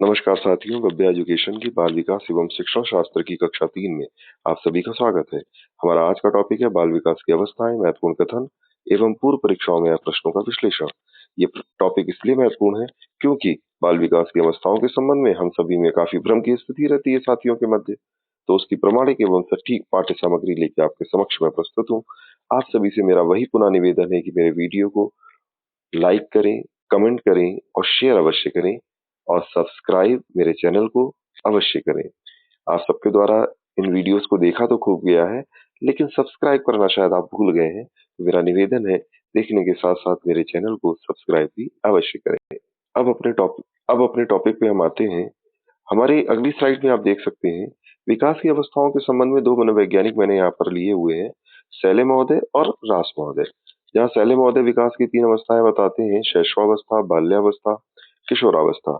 नमस्कार साथियों, गब्बे एजुकेशन की बाल विकास एवं शिक्षण शास्त्र की कक्षा 3 में आप सभी का स्वागत है। हमारा आज का टॉपिक है बाल विकास की अवस्थाएं, महत्वपूर्ण कथन एवं पूर्व परीक्षाओं में आए प्रश्नों का विश्लेषण। ये टॉपिक इसलिए महत्वपूर्ण है क्योंकि बाल विकास की अवस्थाओं के संबंध में हम सभी में काफी भ्रम की स्थिति रहती है साथियों के मध्य। तो उसकी प्रामाणिक एवं सटीक पाठ्य सामग्री लेकर आपके समक्ष में प्रस्तुत हूँ। आप सभी से मेरा वही पुनः निवेदन है कि मेरे वीडियो को लाइक करें, कमेंट करें और शेयर अवश्य करें और सब्सक्राइब मेरे चैनल को अवश्य करें। आप सबके द्वारा इन वीडियोस को देखा तो खूब गया है, लेकिन सब्सक्राइब करना शायद आप भूल गए हैं। तो मेरा निवेदन है, देखने के साथ साथ मेरे चैनल को सब्सक्राइब भी अवश्य करें। अब अपने टॉपिक पे हम आते हैं। हमारी अगली स्लाइड में आप देख सकते हैं, विकास की अवस्थाओं के संबंध में दो मनोवैज्ञानिक मैंने यहाँ पर लिए हुए हैं, शैले महोदय और रास महोदय। जहाँ शैले महोदय विकास की 3 अवस्थाएं बताते हैं: शैशवावस्था, बाल्यावस्था, किशोरावस्था।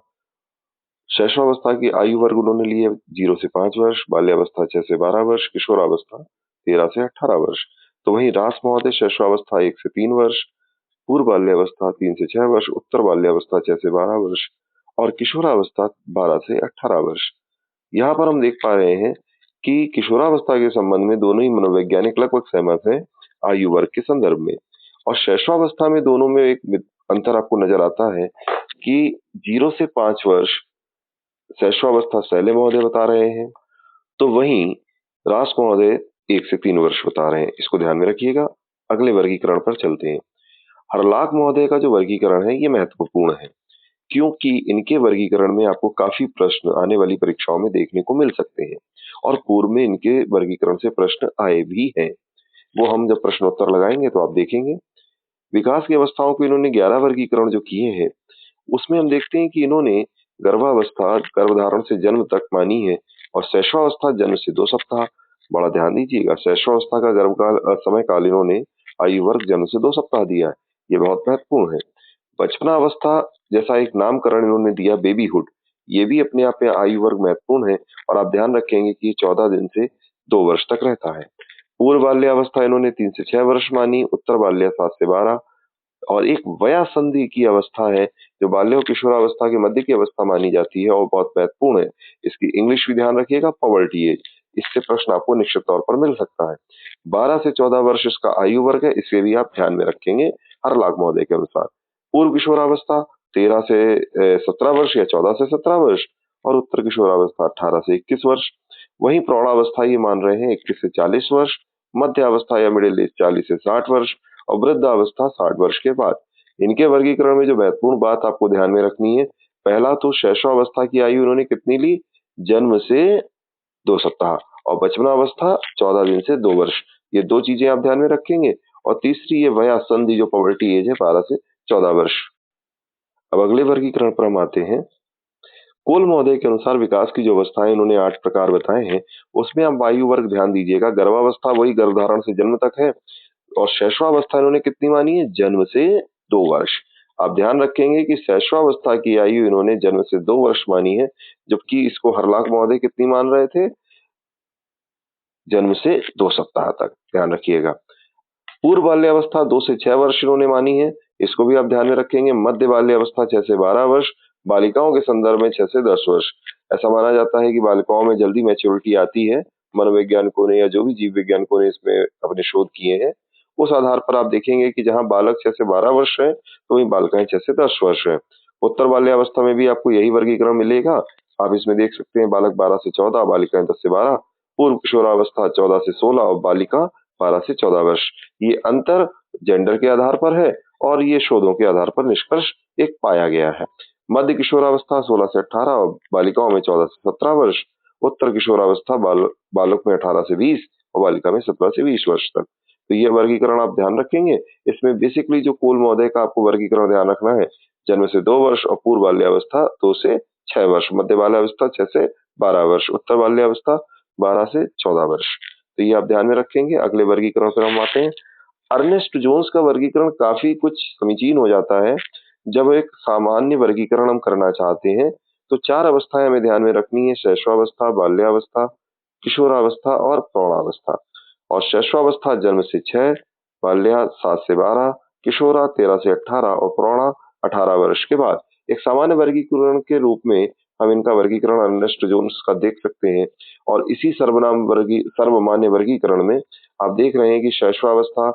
शैशवावस्था की आयु वर्ग उन्होंने लिए 0 से 5 वर्ष, बाल्यावस्था 6 से 12 वर्ष, किशोरावस्था 13 से 18 वर्ष। तो वहीं रास महोदय शैशवावस्था 1 से 3 वर्ष, पूर्व बाल्यावस्था 3 से 6 वर्ष, उत्तर बाल्यावस्था 6 से 12 वर्ष और किशोरावस्था 12 से 18 वर्ष। यहाँ पर हम देख पा रहे हैं कि किशोरावस्था के संबंध में दोनों ही मनोवैज्ञानिक लगभग सहमत हैं आयु वर्ग के संदर्भ में, और शैशवावस्था में दोनों में एक अंतर आपको नजर आता है कि 0 से 5 वर्ष शैशवावस्था शैले महोदय बता रहे हैं, तो वहीं रास महोदय 1 से 3 वर्ष बता रहे हैं। इसको ध्यान में रखिएगा। अगले वर्गीकरण पर चलते हैं। हरलाख महोदय का जो वर्गीकरण है ये महत्वपूर्ण है, क्योंकि इनके वर्गीकरण में आपको काफी प्रश्न आने वाली परीक्षाओं में देखने को मिल सकते हैं और पूर्व में इनके वर्गीकरण से प्रश्न आए भी हैं। वो हम जब प्रश्नोत्तर लगाएंगे तो आप देखेंगे। विकास की अवस्थाओं को इन्होंने 11 वर्गीकरण जो किए हैं, उसमें हम देखते हैं कि इन्होंने गर्भावस्था गर्भधारण से जन्म तक मानी है और शैशवावस्था जन्म से 2 सप्ताह। बड़ा ध्यान दीजिएगा, शैशवावस्था का गर्भकाल समय काल इन्होंने आयु वर्ग जन्म से 2 सप्ताह दिया है। ये बहुत महत्वपूर्ण है। बचपनावस्था जैसा एक नामकरण इन्होंने दिया, बेबीहुड, ये भी अपने आप में आयु वर्ग महत्वपूर्ण है और आप ध्यान रखेंगे कि ये 14 दिन से 2 वर्ष तक रहता है। पूर्व बाल्यावस्था इन्होंने 3 से 6 वर्ष मानी, उत्तर बाल्य 7 से 12 और एक वया संधि की अवस्था है जो बाल्य और किशोरावस्था के मध्य की अवस्था मानी जाती है और बहुत महत्वपूर्ण है। इसकी इंग्लिश भी ध्यान रखिएगा, पवर्टी एज। इससे प्रश्न आपको निश्चित तौर पर मिल सकता है। 12 से 14 वर्ष इसका आयु वर्ग है, इसे भी आप ध्यान में रखेंगे हरलाख महोदय के अनुसार। पूर्व किशोरावस्था 13 से 17 वर्ष या 14 से 17 वर्ष और उत्तर किशोरावस्था 18 से 21 वर्ष। वहीं प्रौढ़ावस्था ये मान रहे हैं 21 से 40 वर्ष, मध्य अवस्था या मिडिल एज 40 से 60 वर्ष और वृद्धावस्था 60 वर्ष के बाद। इनके वर्गीकरण में जो महत्वपूर्ण बात आपको ध्यान में रखनी है, पहला तो शैशवावस्था की आयु इन्होंने कितनी ली, जन्म से 2 सप्ताह, और बचपनावस्था 14 दिन से 2 वर्ष। ये 2 चीजें आप ध्यान में रखेंगे। और तीसरी ये वया संधि जो पवर्टी एज है 12 से 14 वर्ष। अब अगले वर्गीकरण पर हम आते हैं। कोल महोदय के अनुसार विकास की जो अवस्थाएं इन्होंने 8 प्रकार बताए हैं, उसमें आप आयु वर्ग ध्यान दीजिएगा। गर्भावस्था वही गर्भधारण से जन्म तक है और शैशवावस्था इन्होंने कितनी मानी है, जन्म से 2 वर्ष। आप ध्यान रखेंगे कि शैशवावस्था की आयु इन्होंने जन्म से 2 वर्ष मानी है, जबकि इसको हरलाख महोदय कितनी मान रहे थे, जन्म से 2 सप्ताह तक। ध्यान रखिएगा। पूर्व बाल्यावस्था 2 से 6 वर्ष इन्होंने मानी है, इसको भी आप ध्यान में रखेंगे। मध्य बाल्यावस्था 6 से 12 वर्ष, बालिकाओं के संदर्भ में 6 से 10 वर्ष। ऐसा माना जाता है कि बालिकाओं में जल्दी मैच्योरिटी आती है। मनोवैज्ञानिकों ने या जो भी जीव वैज्ञानिकों ने इसमें अपने शोध किए हैं, उस आधार पर आप देखेंगे कि जहां बालक 6 से 12 वर्ष है, तो वहीं बालिकाएं 6 से 10 वर्ष है। उत्तर बाल्यावस्था में भी आपको यही वर्गीकरण मिलेगा। आप इसमें देख सकते हैं, बालक 12 से 14, बालिकाएं 10 से 12, पूर्व किशोरावस्था 14 से 16 और बालिका 12 से 14 वर्ष। ये अंतर जेंडर के आधार पर है और ये शोधों के आधार पर निष्कर्ष एक पाया गया है। मध्य किशोरावस्था 16 से 18 और बालिकाओं में 14 से 17 वर्ष। उत्तर किशोरावस्था बालक में 18 से 20 और बालिका में 17 से 20 वर्ष तक। तो ये वर्गीकरण आप ध्यान रखेंगे। इसमें बेसिकली जो कोल महोदय का आपको वर्गीकरण ध्यान रखना है, जन्म से 2 वर्ष और पूर्व बाल्यावस्था 2 से 6 वर्ष, मध्य बाल्यावस्था 6 से 12 वर्ष, उत्तर बाल्यावस्था 12 से 14 वर्ष। तो ये आप ध्यान में रखेंगे। अगले वर्गीकरण पर हम आते हैं। अर्नेस्ट जोन्स का वर्गीकरण काफी कुछ समीचीन हो जाता है। जब एक सामान्य वर्गीकरण हम करना चाहते हैं तो 4 अवस्थाएं हमें ध्यान में रखनी है: शैशवावस्था, बाल्यावस्था, किशोरावस्था और प्रौढ़ावस्था। और शैशवावस्था जन्म से 6, बाल्या 7 से 12, किशोरा 13 से 18 और प्रौढ़ा 18 वर्ष के बाद। एक सामान्य वर्गीकरण के रूप में हम इनका वर्गीकरण अर्नेस्ट जोन्स का देख सकते हैं। और इसी सर्वमान्य वर्गीकरण में आप देख रहे हैं कि शैशवावस्था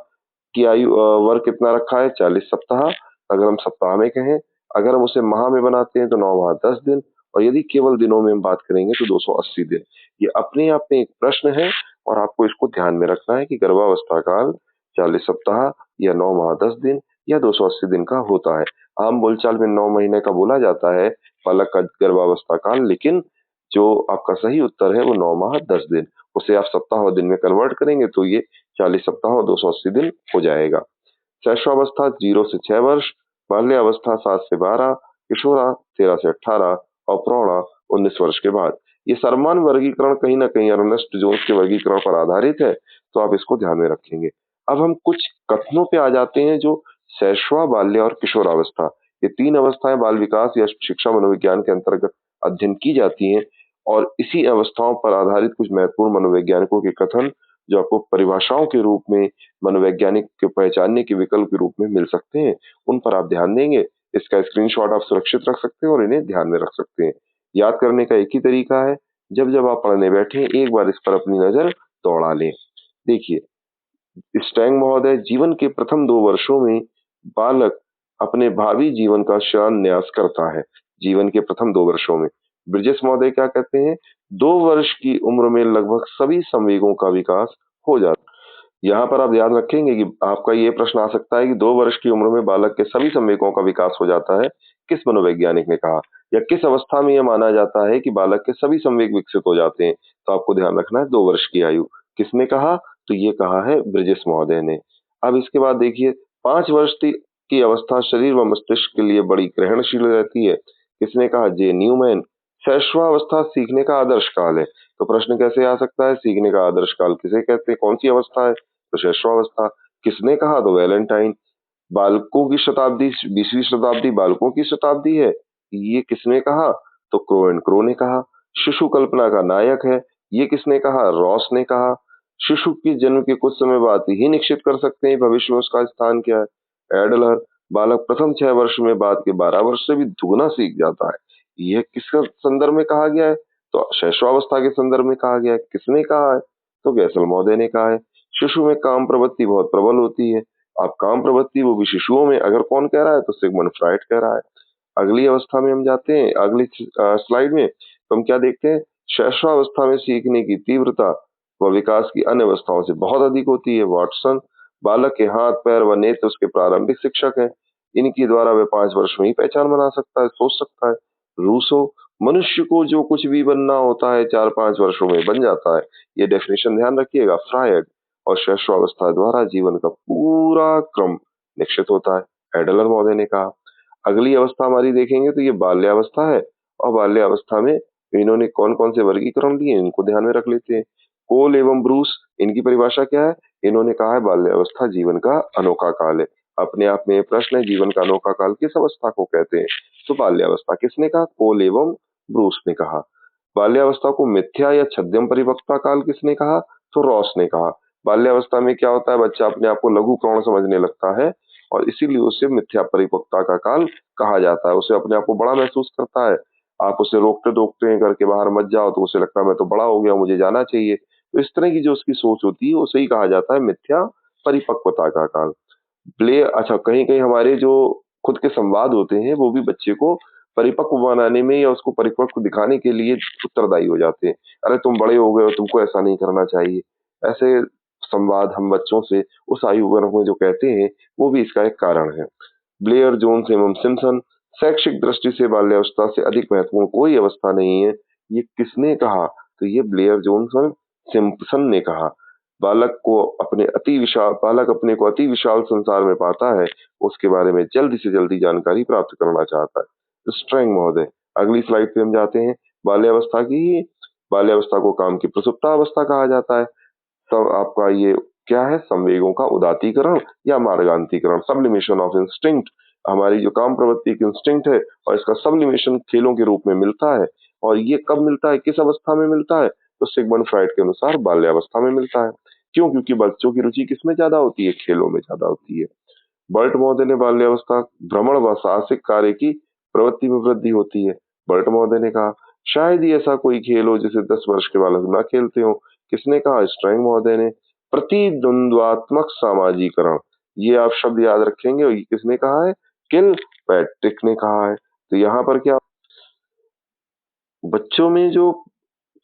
की वर्ग कितना रखा है, 40 सप्ताह। अगर हम सप्ताह में कहें, अगर हम उसे माह में बनाते हैं तो 9 माह 10 दिन, और यदि केवल दिनों में हम बात करेंगे तो 280 दिन। ये अपने आप में एक प्रश्न है और आपको इसको ध्यान में रखना है कि गर्भावस्था काल 40 सप्ताह या 9 माह 10 दिन या 280 दिन का होता है। आम बोलचाल में 9 महीने का बोला जाता है बालक का गर्भावस्था काल, लेकिन जो आपका सही उत्तर है वो 9 माह 10 दिन। उसे आप सप्ताह और दिन में कन्वर्ट करेंगे तो ये 40 सप्ताह और 280 दिन हो जाएगा। शैशवावस्था 0 से 6 वर्ष, बाल्यावस्था 7 से 12, किशोरा 13 से 18 और प्रौढ़ा 19 वर्ष के बाद। ये समान वर्गीकरण कहीं न कहीं अर्नेस्ट जोन्स के वर्गीकरण पर आधारित है, तो आप इसको ध्यान में रखेंगे। अब हम कुछ कथनों पे आ जाते हैं जो शैशवा, बाल्य और किशोरावस्था, ये 3 अवस्थाएं बाल विकास या शिक्षा मनोविज्ञान के अंतर्गत अध्ययन की जाती हैं, और इसी अवस्थाओं पर आधारित कुछ महत्वपूर्ण मनोवैज्ञानिकों के कथन जो आपको परिभाषाओं के रूप में, मनोवैज्ञानिक के पहचानने के विकल्प के रूप में मिल सकते हैं, उन पर आप ध्यान देंगे। इसका स्क्रीनशॉट आप सुरक्षित रख सकते हैं और इन्हें ध्यान में रख सकते हैं। याद करने का एक ही तरीका है, जब आप पढ़ने बैठे एक बार इस पर अपनी नजर दौड़ा लें। देखिए, स्टैंग महोदय, जीवन के प्रथम 2 वर्षों में बालक अपने भावी जीवन का शिलान्यास करता है। जीवन के प्रथम 2 वर्षों में ब्रिजेश महोदय क्या कहते हैं, 2 वर्ष की उम्र में लगभग सभी संवेगों का विकास हो जाता है। यहाँ पर आप ध्यान रखेंगे कि आपका ये प्रश्न आ सकता है कि 2 वर्ष की उम्र में बालक के सभी संवेगों का विकास हो जाता है, किस मनोवैज्ञानिक ने कहा, या किस अवस्था में यह माना जाता है कि बालक के सभी संवेग विकसित हो जाते हैं। तो आपको ध्यान रखना है 2 वर्ष की आयु। किसने कहा, तो ये कहा है ब्रिजेश महोदय ने। अब इसके बाद देखिए, 5 वर्ष की अवस्था शरीर व मस्तिष्क के लिए बड़ी ग्रहणशील रहती है। किसने कहा, जे न्यूमैन। शैशवावस्था सीखने का आदर्श काल है। तो प्रश्न कैसे आ सकता है, सीखने का आदर्श काल किसे कहते हैं, कौन सी अवस्था है, तो शैशवावस्था। किसने कहा, तो वैलेंटाइन। बालकों की शताब्दी 20वीं शताब्दी बालकों की शताब्दी है, ये किसने कहा, तो क्रो एंड क्रो ने कहा। शिशु कल्पना का नायक है, ये किसने कहा, रॉस ने कहा। शिशु के जन्म के कुछ समय बाद ही निश्चित कर सकते हैं भविष्य में उसका स्थान क्या है, एडलर। बालक प्रथम 6 वर्ष में बाद के 12 वर्ष से भी दुगना सीख जाता है, यह किस संदर्भ में कहा गया है, तो शैशवावस्था के संदर्भ में कहा गया है। किसने कहा है, तो गैसल महोदय ने कहा है। शिशु में काम प्रवृत्ति बहुत प्रबल होती है। अब काम प्रवृत्ति वो भी शिशुओं में, अगर कौन कह रहा है, तो सिगमंड फ्राइड कह रहा है। अगली अवस्था में हम जाते हैं, अगली स्लाइड में, तो हम क्या देखते हैं, शैशवावस्था में सीखने की तीव्रता व विकास की अन्य अवस्थाओं से बहुत अधिक होती है, वाटसन। बालक के हाथ, पैर व नेत्र उसके प्रारंभिक शिक्षक हैं, इनके द्वारा वह 5 वर्ष में ही पहचान बना सकता है, सोच सकता है। रूसो, मनुष्य को जो कुछ भी बनना होता है 4-5 वर्षों में बन जाता है, ये डेफिनेशन ध्यान रखिएगा। फ्रायड, और शैशवावस्था द्वारा जीवन का पूरा क्रम निश्चित होता है, एडलर महोदय ने कहा। अगली अवस्था हमारी देखेंगे तो ये बाल्यावस्था है, और बाल्यावस्था में इन्होंने कौन कौन से वर्गीकरण दिए इनको ध्यान में रख लेते हैं। कोल एवं ब्रूस, इनकी परिभाषा क्या है, इन्होंने कहा है बाल्यावस्था जीवन का अनोखा काल है। अपने आप में ये प्रश्न है, जीवन का अनोखा काल किस अवस्था को कहते हैं, तो बाल्यावस्था। किसने कहा, कोल एवं ब्रूस ने कहा। बाल्यावस्था को मिथ्या या छद्म परिपक्वता काल किसने कहा, तो रॉस ने कहा। बाल्यावस्था में क्या होता है, बच्चा अपने आप को लघु प्रौढ़ समझने लगता है, और इसीलिए उसे मिथ्या परिपक्वता का काल कहा जाता है। उसे अपने आप को बड़ा महसूस करता है, आप उसे रोकते टोकते हैं घर के बाहर मत जाओ, तो उसे लगता है मैं तो बड़ा हो गया, मुझे जाना चाहिए। तो इस तरह की जो उसकी सोच होती है उसे ही कहा जाता है मिथ्या परिपक्वता का काल। अच्छा, कहीं कहीं हमारे जो खुद के संवाद होते हैं वो भी बच्चे को परिपक्व बनाने में या उसको परिपक्व दिखाने के लिए उत्तरदायी हो जाते हैं। अरे तुम बड़े हो गए हो, तुमको ऐसा नहीं करना चाहिए। ऐसे संवाद हम बच्चों से उस आयु वर्ग में जो कहते हैं, वो भी इसका एक कारण है। ब्लेयर, जोन्स एवं सिम्पसन, शैक्षिक दृष्टि से बाल्यावस्था से अधिक महत्वपूर्ण कोई अवस्था नहीं है, ये किसने कहा, तो ये ब्लेयर, जोन्स और सिम्पसन ने कहा। बालक अपने को अति विशाल संसार में पाता है, उसके बारे में जल्दी से जल्दी जानकारी प्राप्त करना चाहता है। स्ट्रैंग महोदय, अगली स्लाइड पे हम जाते हैं। बाल्यावस्था को काम की प्रसुप्ता अवस्था कहा जाता है। तब आपका ये क्या है, संवेगों का उदातीकरण या मार्गांतीकरण, सब्लिमेशन ऑफ इंस्टिंक्ट। हमारी जो काम प्रवृत्ति की इंस्टिंक्ट है और इसका सब्लिमेशन खेलों के रूप में मिलता है, और ये कब मिलता है, किस अवस्था में मिलता है, तो सिगमंड फ्राइड के अनुसार बाल्यावस्था में मिलता है। क्यों, क्योंकि बच्चों की रुचि किसमें ज्यादा होती है, खेलों में ज्यादा होती है। बर्ट महोदय ने बाल्यावस्था भ्रमण व साहसिक कार्य की प्रवृत्ति में वृद्धि होती है। बर्ट महोदय ने कहा। शायद ही ऐसा कोई खेल हो जिसे 10 वर्ष के बालक ना खेलते हो। किसने कहा? स्ट्रैंग महोदय ने। प्रतिद्वंद्वात्मक सामाजिकरण, ये आप शब्द याद रखेंगे। और ये किसने कहा है? किलपैट्रिक ने कहा है। तो यहाँ पर क्या, बच्चों में जो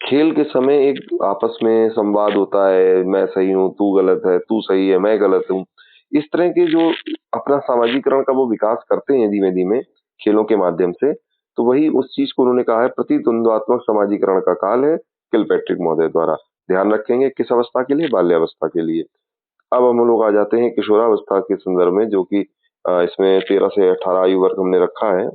खेल के समय एक आपस में संवाद होता है, मैं सही हूँ, तू गलत है, तू सही है, मैं गलत हूँ। इस तरह के जो अपना सामाजिकरण का वो विकास करते हैं धीमे-धीमे खेलों के माध्यम से, तो वही उस चीज़ को उन्होंने कहा है प्रतिद्वंद्वात्मक समाजीकरण का काल है किलपैट्रिक महोदय द्वारा। ध्यान रखेंगे किस अवस्था के लिए? बाल्यावस्था के लिए। अब हम लोग आ जाते हैं किशोरावस्था के संदर्भ में, जो कि इसमें 13 से 18 आयु वर्ग हमने रखा है।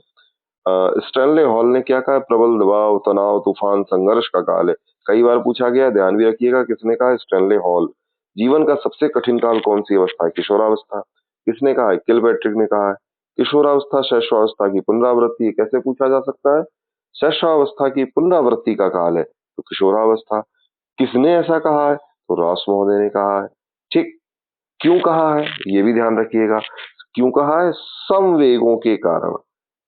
स्टैनले हॉल ने क्या कहा? प्रबल दबाव, तनाव, तूफान, संघर्ष का काल है। कई बार पूछा गया, ध्यान भी रखिएगा। किसने कहा? Stanley hall. जीवन का सबसे कठिन काल कौन सी अवस्था है? किशोरावस्था। किसने कहा है? किलपैट्रिक ने कहा है। किशोरावस्था शैशवावस्था की पुनरावृत्ति है। कैसे पूछा जा सकता है? शैशवावस्था की पुनरावृत्ति का काल है तो किशोरावस्था। किसने ऐसा कहा है? तो रॉस महोदय ने कहा है। ठीक। क्यों कहा है? ये भी ध्यान रखिएगा। क्यों कहा है? संवेगों के कारण।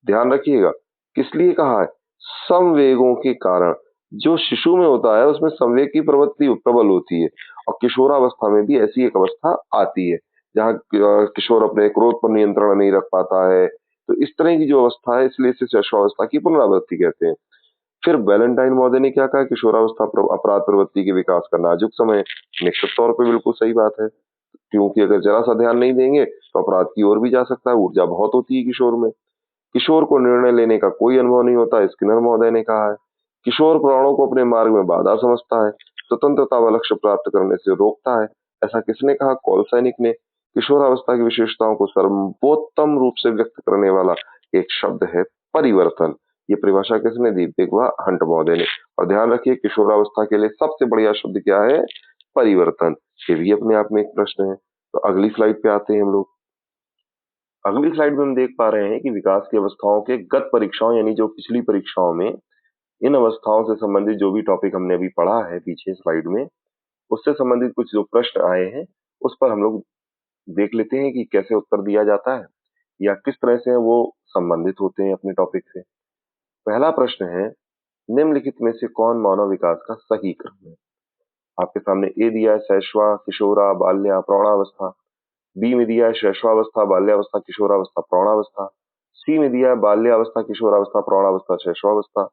ध्यान रखिएगा, किस लिए कहा है? संवेगों के कारण। जो शिशु में होता है उसमें संवेग की प्रवृत्ति प्रबल होती है, और किशोरावस्था में भी ऐसी एक अवस्था आती है जहाँ किशोर अपने क्रोध पर नियंत्रण नहीं रख पाता है। तो इस तरह की जो अवस्था है, इसलिए इसे शैशवावस्था की पुनरावृत्ति कहते हैं। फिर वैलेंटाइन महोदय ने क्या कहा? किशोरावस्था अपराध प्रवृत्ति के विकास का नाजुक समय है। निश्चित तौर पर बिल्कुल सही बात है, क्योंकि अगर जरा सा ध्यान नहीं देंगे तो अपराध की ओर भी जा सकता है। ऊर्जा बहुत होती है किशोर में। किशोर को निर्णय लेने का कोई अनुभव नहीं होता, स्किनर महोदय ने कहा है। किशोर प्राणों को अपने मार्ग में बाधा समझता है, स्वतंत्रता व लक्ष्य प्राप्त करने से रोकता है। ऐसा किसने कहा? कॉलसैनिक ने। किशोरावस्था की विशेषताओं को सर्वोत्तम रूप से व्यक्त करने वाला एक शब्द है परिवर्तन। ये परिभाषा किसने दी? बिगवा हंट महोदय ने। और ध्यान रखिए, किशोरावस्था के लिए सबसे बढ़िया शब्द क्या है? परिवर्तन। ये भी अपने आप में एक प्रश्न है। तो अगली स्लाइड पे आते हैं हम लोग। अगली स्लाइड में हम देख पा रहे हैं कि विकास की अवस्थाओं के गत परीक्षाओं, यानी जो पिछली परीक्षाओं में इन अवस्थाओं से संबंधित जो भी टॉपिक हमने अभी पढ़ा है पीछे स्लाइड में, उससे संबंधित कुछ जो प्रश्न आए हैं, उस पर हम लोग देख लेते हैं कि कैसे उत्तर दिया जाता है या किस तरह से वो संबंधित होते हैं अपने टॉपिक से। पहला प्रश्न है, निम्नलिखित में से कौन मानव विकास का सही क्रम है? आपके सामने ए दिया है शैशवा, किशोरा, बाल्या, प्रौढ़ावस्था। बी में दिया है शैशवावस्था, बाल्यावस्था, किशोरावस्था, प्रौढ़ावस्था। सी में दिया है बाल्यावस्था, किशोरावस्था, प्रौढ़ावस्था, शैशवावस्था।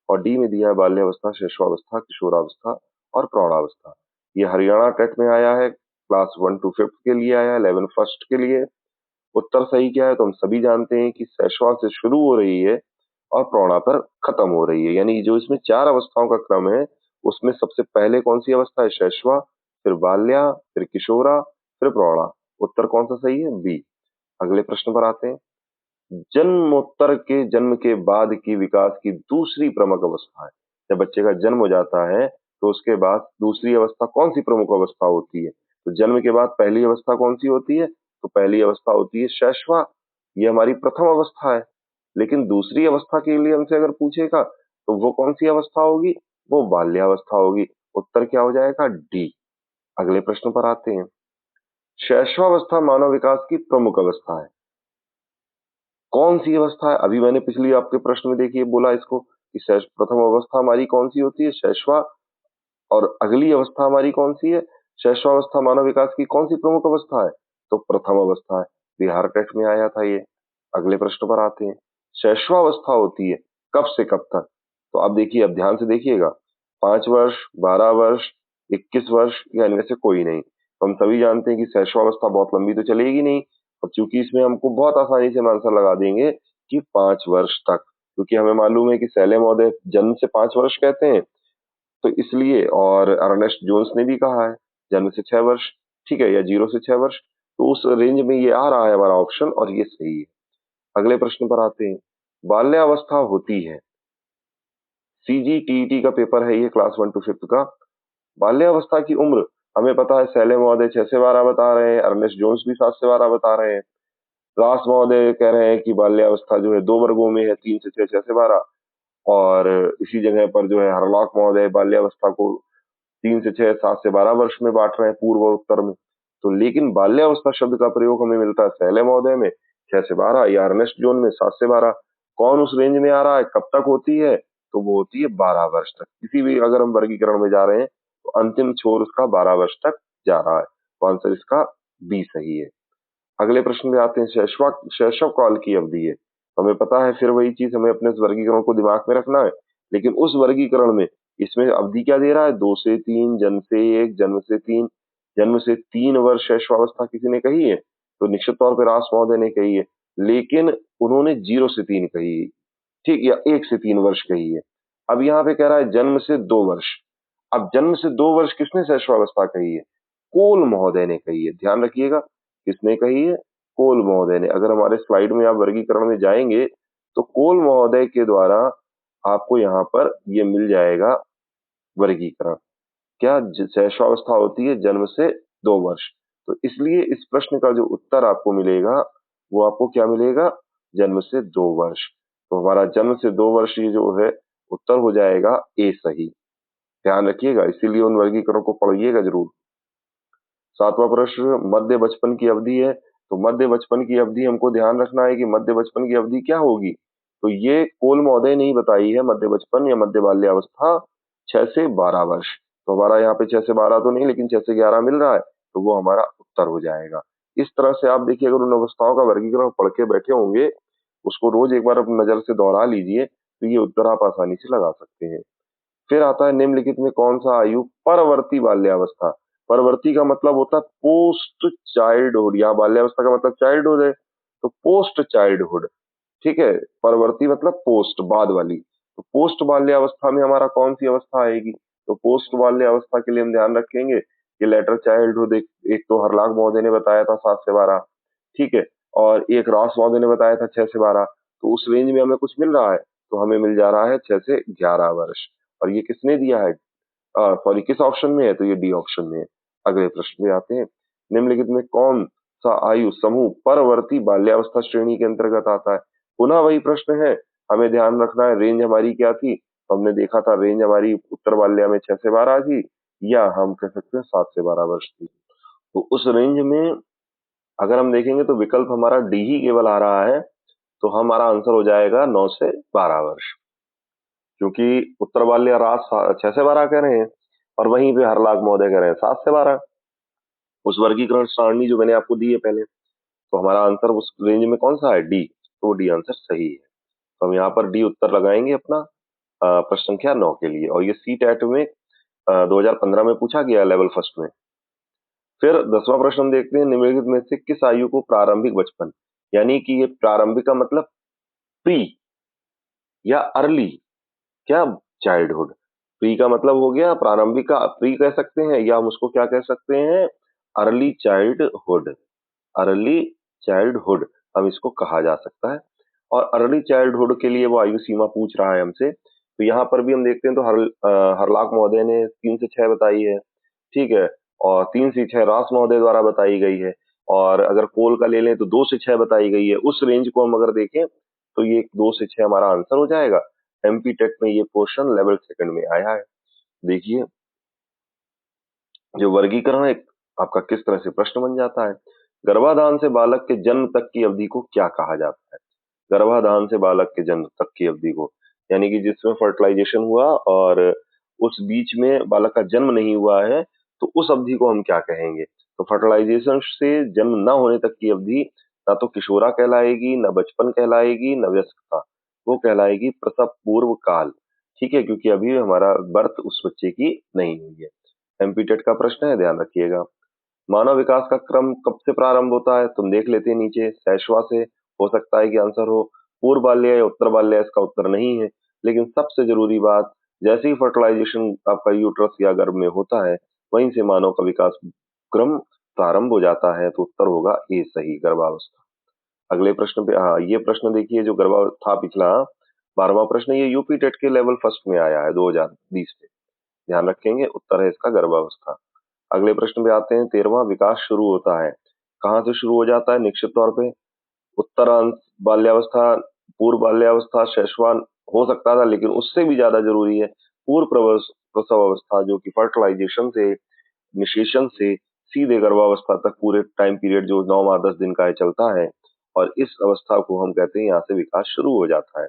और डी में दिया है बाल्यावस्था, शैशवावस्था, किशोरावस्था और प्रौढ़ावस्था। ये हरियाणा टेट में आया है, क्लास 1 to 5th के लिए आया है, 11 फर्स्ट के लिए। उत्तर सही क्या है? तो हम सभी जानते हैं कि शैशवा से शुरू हो रही है और प्रौढ़ा पर खत्म हो रही है। यानी जो इसमें 4 अवस्थाओं का क्रम है, उसमें सबसे पहले कौन सी अवस्था है? शैशवा, फिर बाल्या, फिर किशोरा, फिर प्रौढ़ा। उत्तर कौन सा सही है? बी। अगले प्रश्न पर आते हैं। जन्मोत्तर के जन्म के बाद की विकास की दूसरी प्रमुख अवस्था है। जब बच्चे का जन्म हो जाता है तो उसके बाद दूसरी अवस्था कौन सी प्रमुख अवस्था होती है? तो जन्म के बाद पहली अवस्था कौन सी होती है? तो पहली अवस्था होती है शैशवा। ये हमारी प्रथम अवस्था है। लेकिन दूसरी अवस्था के लिए हमसे अगर पूछेगा तो वो कौन सी अवस्था होगी? वो बाल्यावस्था होगी। उत्तर क्या हो जाएगा? डी। अगले प्रश्न पर आते हैं। शैशवावस्था मानव विकास की प्रमुख अवस्था है। कौन सी अवस्था है? अभी मैंने पिछली आपके प्रश्न में देखिए बोला इसको कि प्रथम अवस्था हमारी कौन सी होती है? शैशवा। और अगली अवस्था हमारी कौन सी है? शैशवावस्था मानव विकास की कौन सी प्रमुख अवस्था है? तो प्रथम अवस्था है। बिहार टेट में आया था ये। अगले प्रश्न पर आते हैं। शैशवावस्था होती है कब से कब तक? तो अब देखिए, अब ध्यान से देखिएगा। 5 वर्ष, 12 वर्ष, 21 वर्ष या इनमें से कोई नहीं। तो हम सभी जानते हैं कि शैशवावस्था बहुत लंबी तो चलेगी नहीं, और चूंकि इसमें हमको बहुत आसानी से हम आंसर लगा देंगे कि 5 वर्ष तक, क्योंकि हमें मालूम है कि सैले महोदय जन्म से 5 वर्ष कहते हैं, तो इसलिए। और अर्नेस्ट जोन्स ने भी कहा है जन्म से 6 वर्ष, ठीक है, या 0 से 6 वर्ष। तो उस रेंज में ये आ रहा है हमारा ऑप्शन, और ये सही है। अगले प्रश्न पर आते हैं। बाल्यावस्था होती है, सीजीटीईटी का पेपर है ये, क्लास 1 to 5th का। बाल्यावस्था की उम्र हमें पता है, सैले महोदय 6 से 12 बता रहे हैं, अर्नेस्ट जोन्स भी 7 से 12 बता रहे हैं। रास महोदय कह रहे हैं कि बाल्यावस्था जो है 2 वर्गों में है, 3 से 6, 6 से 12। और इसी जगह पर जो है हरलॉक महोदय बाल्यावस्था को 3 से 6, 7 से 12 वर्ष में बांट रहे हैं पूर्व और उत्तर में। तो लेकिन बाल्यावस्था शब्द का प्रयोग हमें मिलता है सैले महोदय में 6 से 12, या अर्नेस्ट जोन में 7 से 12। कौन उस रेंज में आ रहा है, कब तक होती है, तो वो होती है 12 वर्ष तक। किसी भी अगर हम वर्गीकरण में जा रहे हैं तो अंतिम छोर उसका 12 वर्ष तक जा रहा है, तो आंसर इसका बी सही है। अगले प्रश्न में आते हैं, शैशव काल की अवधि है। हमें पता है, फिर वही चीज हमें अपने इस वर्गीकरण को दिमाग में रखना है, लेकिन उस वर्गीकरण में इसमें अवधि क्या दे रहा है, 2 से 3, जन्म से 1, जन्म से 3, जन्म से 3 वर्ष शैशवावस्था किसी ने कही है, तो निश्चित तौर पर रास महोदय ने कही है, लेकिन उन्होंने 0 से 3 कही है, ठीक, या 1 से 3 वर्ष कही है। अब यहाँ पे कह रहा है जन्म से 2 वर्ष। अब जन्म से 2 वर्ष किसने शैशवावस्था कही है, कोल महोदय ने कही है, ध्यान रखिएगा, किसने कही है, कोल महोदय ने। अगर हमारे स्लाइड में आप वर्गीकरण में जाएंगे तो कोल महोदय के द्वारा आपको यहाँ पर ये मिल जाएगा वर्गीकरण, क्या शैशवावस्था होती है जन्म से 2 वर्ष। तो इसलिए इस प्रश्न का जो उत्तर आपको मिलेगा वो आपको क्या मिलेगा, जन्म से 2 वर्ष। तो हमारा जन्म से 2 वर्ष ये जो है उत्तर हो जाएगा ए सही, ध्यान रखिएगा, इसीलिए उन वर्गीकरण को पढ़िएगा जरूर। 7वां प्रश्न, मध्य बचपन की अवधि है। तो मध्य बचपन की अवधि हमको ध्यान रखना है कि मध्य बचपन की अवधि क्या होगी, तो ये कोल महोदय ने ही बताई है, मध्य बचपन या मध्य बाल्यावस्था 6 से 12 वर्ष। तो हमारा यहाँ पे 6 से 12 तो नहीं, लेकिन 6 से 11 मिल रहा है, तो वो हमारा उत्तर हो जाएगा। इस तरह से आप देखिए, अगर उन अवस्थाओं का वर्गीकरण पढ़ के बैठे होंगे, उसको रोज एक बार अपनी नजर से दोहरा लीजिए, तो ये उत्तर आप आसानी से लगा सकते हैं। फिर आता है, निम्नलिखित में कौन सा आयु परवर्ती बाल्यावस्था। परवर्ती का मतलब होता है पोस्ट चाइल्डहुड, यहाँ बाल्यावस्था का मतलब चाइल्डहुड है, तो पोस्ट चाइल्डहुड, ठीक है, परवर्ती मतलब पोस्ट, बाद वाली। तो पोस्ट बाल्यावस्था में हमारा कौन सी अवस्था आएगी, तो पोस्ट बाल्यावस्था के लिए हम ध्यान रखेंगे कि लेटर चाइल्डहुड, एक तो हरलाख महोदय ने बताया था 7 से 12, ठीक है, और एक रास महोदय ने बताया था 6 से 12, तो उस रेंज में हमें कुछ मिल रहा है, तो हमें मिल जा रहा है 6 से 11 वर्ष। और ये किसने दिया है, सॉरी किस ऑप्शन में है, तो ये डी ऑप्शन में है। अगले प्रश्न में आते हैं, निम्नलिखित में कौन सा आयु समूह परवर्ती बाल्यावस्था श्रेणी के अंतर्गत आता है। पुनः वही प्रश्न है, हमें ध्यान रखना है रेंज हमारी क्या थी, तो हमने देखा था रेंज हमारी उत्तर बाल्या में 6 से 12 थी, या हम कह सकते हैं 7 से 12 वर्ष थी। तो उस रेंज में अगर हम देखेंगे तो विकल्प हमारा डी ही केवल आ रहा है, तो हमारा आंसर हो जाएगा 9 से 12 वर्ष, क्योंकि उत्तर बाल्या रास 6 से 12 कह रहे हैं, और वहीं पे हरलाख महोदय कह रहे हैं 7 से 12। उस वर्गीकरण सारणी जो मैंने आपको दी है पहले, तो हमारा आंसर उस रेंज में कौन सा है, डी, तो डी आंसर सही है। तो हम यहाँ पर डी उत्तर लगाएंगे अपना प्रश्न संख्या 9 के लिए, और ये सी टेट में 2015 में पूछा गया लेवल फर्स्ट में। फिर 10वां प्रश्न हम देखते हैं, निम्नलिखित में से किस आयु को प्रारंभिक बचपन, यानी कि ये प्रारंभिक का मतलब प्री या अर्ली, क्या, चाइल्डहुड। प्री का मतलब हो गया प्रारंभिक का, प्री कह सकते हैं, या हम उसको क्या कह सकते हैं, अर्ली चाइल्डहुड, अर्ली चाइल्डहुड हम इसको कहा जा सकता है। और अर्ली चाइल्डहुड के लिए वो आयु सीमा पूछ रहा है हमसे, तो यहाँ पर भी हम देखते हैं तो हरलाख महोदय ने 3 से 6 बताई है, ठीक है, और 3 से 6 रास महोदय द्वारा बताई गई है, और अगर कोल का ले लें तो 2 से 6 बताई गई है। उस रेंज को हम अगर देखें तो ये 2 से 6 हमारा आंसर हो जाएगा। एमपी टेट में ये क्वेश्चन लेवल सेकंड में आया है। देखिए, जो वर्गीकरण है आपका किस तरह से प्रश्न बन जाता है, गर्भाधान से बालक के जन्म तक की अवधि को क्या कहा जाता है। गर्भाधान से बालक के जन्म तक की अवधि को, यानी कि जिसमें फर्टिलाइजेशन हुआ और उस बीच में बालक का जन्म नहीं हुआ है, तो उस अवधि को हम क्या कहेंगे। तो फर्टिलाइजेशन से जन्म न होने तक की अवधि ना तो किशोरा कहलाएगी, ना बचपन कहलाएगी, ना व्यस्कता, वो कहलाएगी प्रसव पूर्व काल, ठीक है, क्योंकि अभी हमारा बर्थ उस बच्चे की नहीं हुई है। एमपी टेट का प्रश्न है, ध्यान रखिएगा। मानव विकास का क्रम कब से प्रारंभ होता है, तुम देख लेते हैं नीचे, शैशवा से हो सकता है कि आंसर हो, पूर्व बाल्य या उत्तर बाल्य इसका उत्तर नहीं है। लेकिन सबसे जरूरी बात, जैसे ही फर्टिलाइजेशन आपका यूट्रस या गर्भ में होता है, वहीं से मानव का विकास क्रम प्रारंभ हो जाता है, तो उत्तर होगा ए सही, गर्भावस्था। अगले प्रश्न पे, हाँ ये प्रश्न देखिए, जो गर्भावस्था पिछला 12वां प्रश्न, ये यूपी टेट के लेवल फर्स्ट में आया है 2020 में, ध्यान रखेंगे, उत्तर है इसका गर्भावस्था। अगले प्रश्न पे आते हैं, 13वां, विकास शुरू होता है, कहाँ से शुरू हो जाता है, निश्चित तौर पे उत्तरांश बाल्यावस्था, पूर्व बाल्यावस्था, शैशवान हो सकता था, लेकिन उससे भी ज्यादा जरूरी है पूर्व प्रसव अवस्था, जो कि फर्टिलाइजेशन से, निषेचन से सीधे गर्भावस्था तक पूरे टाइम पीरियड जो 9 माह 10 दिन का है चलता है, और इस अवस्था को हम कहते हैं यहाँ से विकास शुरू हो जाता है।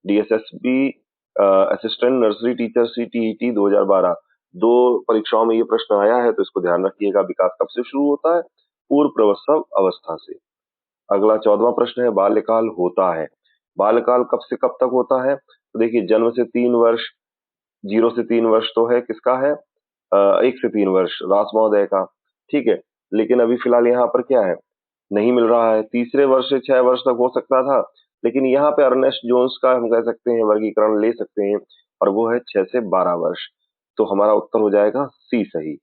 DSSB assistant nursery teacher CTET 2012 दो परीक्षाओं में ये प्रश्न आया है, तो इसको ध्यान रखिएगा। विकास कब से शुरू होता है? पूर्व प्रसव अवस्था से। अगला 14वां प्रश्न है, बाल्यकाल होता है। बाल्यकाल कब से कब तक होता है? तो देखिए, जन्म से 3 वर्ष, 0 से 3 वर्ष तो है, किसका है? 1 से 3 वर्ष रास महोदय का, ठीक है। लेकिन अभी फिलहाल यहाँ पर क्या है, नहीं मिल रहा है। तीसरे वर्ष से 6 वर्ष तक हो सकता था, लेकिन यहाँ पे अर्नेस्ट जोन्स का हम कह सकते हैं वर्गीकरण ले सकते हैं, और वो है 6 से 12 वर्ष। तो हमारा उत्तर हो जाएगा सी सही।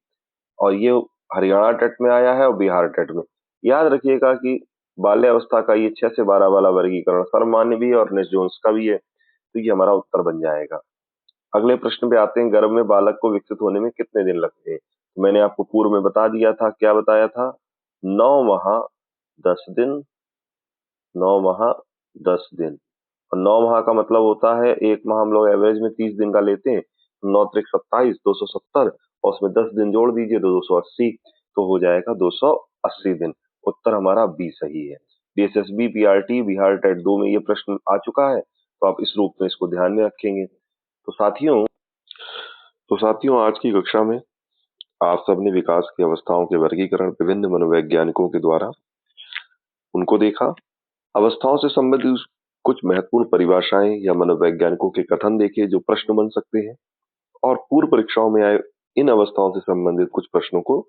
और ये हरियाणा टेट में आया है और बिहार टेट में। याद रखिएगा कि बाल्यावस्था का ये 6 से 12 वाला वर्गीकरण सर्वमान्य भी है और अर्नेस्ट जोन्स का भी है, तो ये हमारा उत्तर बन जाएगा। अगले प्रश्न पे आते हैं, गर्भ में बालक को विकसित होने में कितने दिन लगते हैं? मैंने आपको पूर्व में बता दिया था, क्या बताया था? 9 माह 10 दिन, 9 माह 10 दिन। और 9 माह का मतलब होता है, एक माह हम लोग एवरेज में 30 दिन का लेते हैं, 9 त्रिक 27, 270, और उसमें 10 दिन जोड़ दीजिए तो 280, तो हो जाएगा 280 दिन। उत्तर हमारा बी सही है। डीएसएसबी पीआरटी बिहार टेट 2 में ये प्रश्न आ चुका है, तो आप इस रूप में इसको ध्यान में रखेंगे। तो साथियों आज की कक्षा में आप सबने विकास की अवस्थाओं के वर्गीकरण विभिन्न मनोवैज्ञानिकों के द्वारा उनको देखा। अवस्थाओं से संबंधित कुछ महत्वपूर्ण परिभाषाएं या मनोवैज्ञानिकों के कथन देखे जो प्रश्न बन सकते हैं, और पूर्व परीक्षाओं में आए इन अवस्थाओं से संबंधित कुछ प्रश्नों को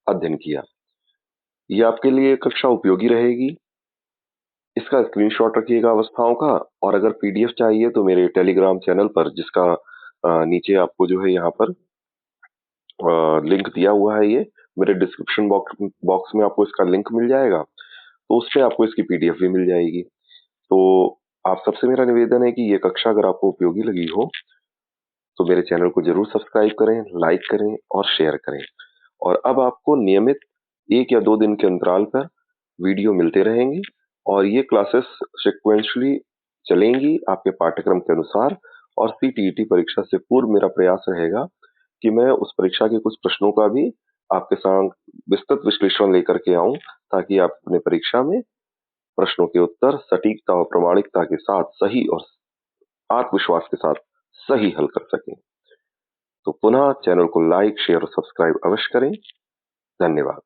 अध्ययन किया। ये आपके लिए कक्षा उपयोगी रहेगी। इसका स्क्रीनशॉट रखिएगा अवस्थाओं का, और अगर पीडीएफ चाहिए तो मेरे टेलीग्राम चैनल पर, जिसका नीचे आपको जो है यहाँ पर लिंक दिया हुआ है, ये मेरे डिस्क्रिप्शन बॉक्स में आपको इसका लिंक मिल जाएगा, तो उससे आपको इसकी पीडीएफ भी मिल जाएगी। तो आप सबसे मेरा निवेदन है कि ये कक्षा अगर आपको उपयोगी लगी हो तो मेरे चैनल को जरूर सब्सक्राइब करें, लाइक करें और शेयर करें। और अब आपको नियमित 1 या 2 दिन के अंतराल पर वीडियो मिलते रहेंगे, और ये क्लासेस सिक्वेंशली चलेंगी आपके पाठ्यक्रम के अनुसार। और सीटीईटी परीक्षा से पूर्व मेरा प्रयास रहेगा कि मैं उस परीक्षा के कुछ प्रश्नों का भी आपके साथ विस्तृत विश्लेषण लेकर के आऊं, ताकि आप अपने परीक्षा में प्रश्नों के उत्तर सटीकता और प्रामाणिकता के साथ सही और आत्मविश्वास के साथ सही हल कर सकें। तो पुनः चैनल को लाइक, शेयर और सब्सक्राइब अवश्य करें। धन्यवाद।